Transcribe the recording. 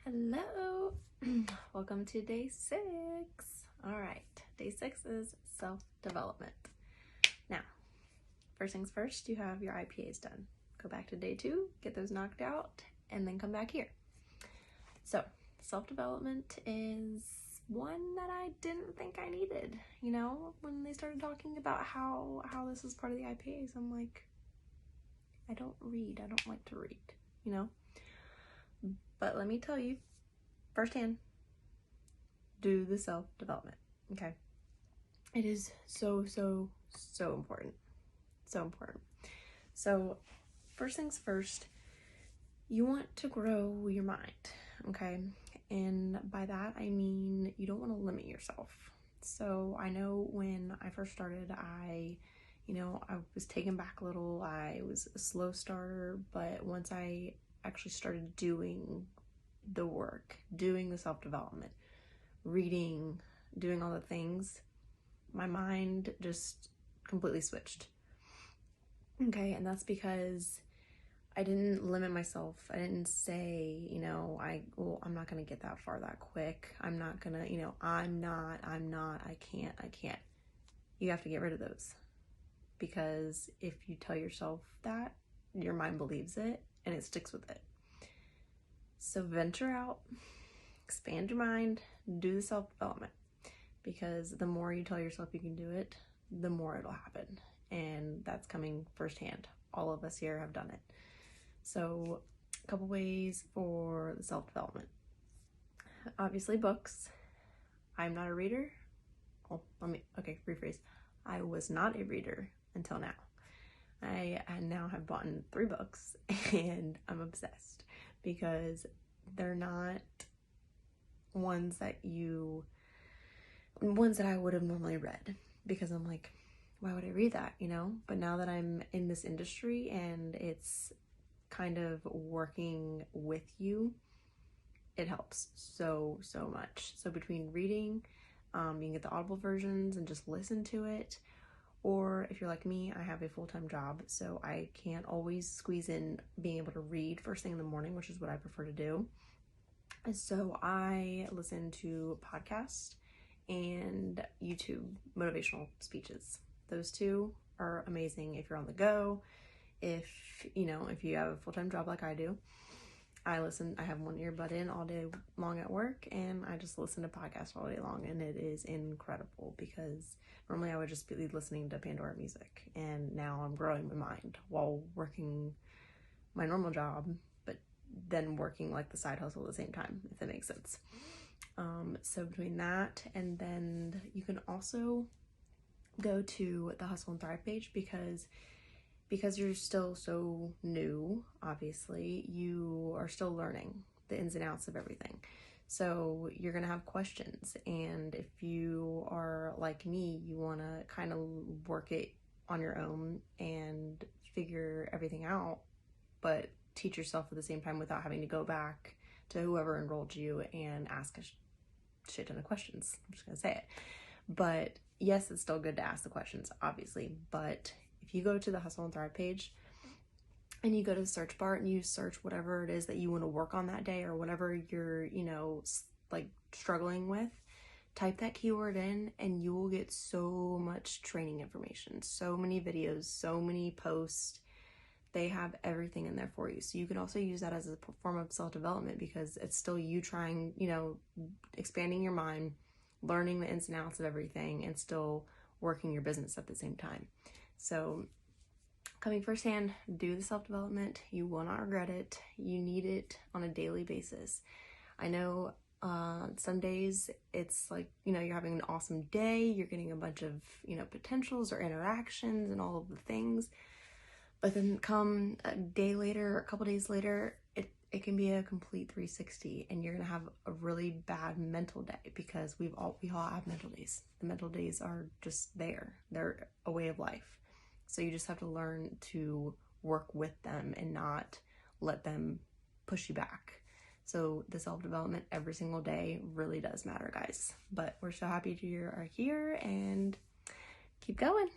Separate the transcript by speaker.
Speaker 1: Hello. Welcome to day 6. All right, day 6 is self-development. Now, first things first, you have your IPAs done. Go back to day 2, get those knocked out, and then come back here. So, self-development is one that I didn't think I needed. You know, when they started talking about how this is part of the IPAs, I'm like, I don't read. I don't like to read, you know? But let me tell you, firsthand, do the self-development, okay? It is so important. So important. So, first things first, you want to grow your mind, okay? And by that, I mean you don't want to limit yourself. So, I know when I first started, I was taken back a little. I was a slow starter, but once I actually started doing the work, doing the self-development, reading, doing all the things, my mind just completely switched. Okay, and that's because I didn't limit myself. I didn't say, I'm not gonna get that far that quick. I'm not gonna, I can't. You have to get rid of those. Because if you tell yourself that, your mind believes it and it sticks with it. So venture out, expand your mind, do the self-development, because the more you tell yourself you can do it, the more it'll happen. And that's coming firsthand. All of us here have done it. So a couple ways for the self-development. Obviously books. I'm not a reader. Rephrase. I was not a reader until now. I now have bought 3 books and I'm obsessed because they're not ones that I would have normally read, because I'm like, why would I read that, But now that I'm in this industry and it's kind of working with you, it helps so much. So between reading, you can get the Audible versions and just listen to it. Or if you're like me, I have a full-time job, so I can't always squeeze in being able to read first thing in the morning, which is what I prefer to do. So I listen to podcasts and YouTube motivational speeches. Those 2 are amazing if you're on the go. If you have a full-time job like I do, I have one earbud in all day long at work, and I just listen to podcasts all day long, and it is incredible, because normally I would just be listening to Pandora music, and now I'm growing my mind while working my normal job, but then working like the side hustle at the same time, if that makes sense. So between that, and then you can also go to the Hustle and Thrive page, because you're still so new, obviously, you are still learning the ins and outs of everything. So you're going to have questions. And if you are like me, you want to kind of work it on your own and figure everything out, but teach yourself at the same time without having to go back to whoever enrolled you and ask a shit ton of questions. I'm just going to say it. But yes, it's still good to ask the questions, obviously, but if you go to the Hustle and Thrive page and you go to the search bar and you search whatever it is that you want to work on that day, or whatever you're, struggling with, type that keyword in and you will get so much training information, so many videos, so many posts. They have everything in there for you. So you can also use that as a form of self-development, because it's still you trying, expanding your mind, learning the ins and outs of everything, and still working your business at the same time. So coming firsthand, do the self-development. You will not regret it. You need it on a daily basis. I know some days it's like, you're having an awesome day. You're getting a bunch of, potentials or interactions and all of the things. But then come a day later, a couple days later, it can be a complete 360, and you're going to have a really bad mental day, because we all have mental days. The mental days are just there. They're a way of life. So you just have to learn to work with them and not let them push you back. So the self-development every single day really does matter, guys. But we're so happy you are here, and keep going.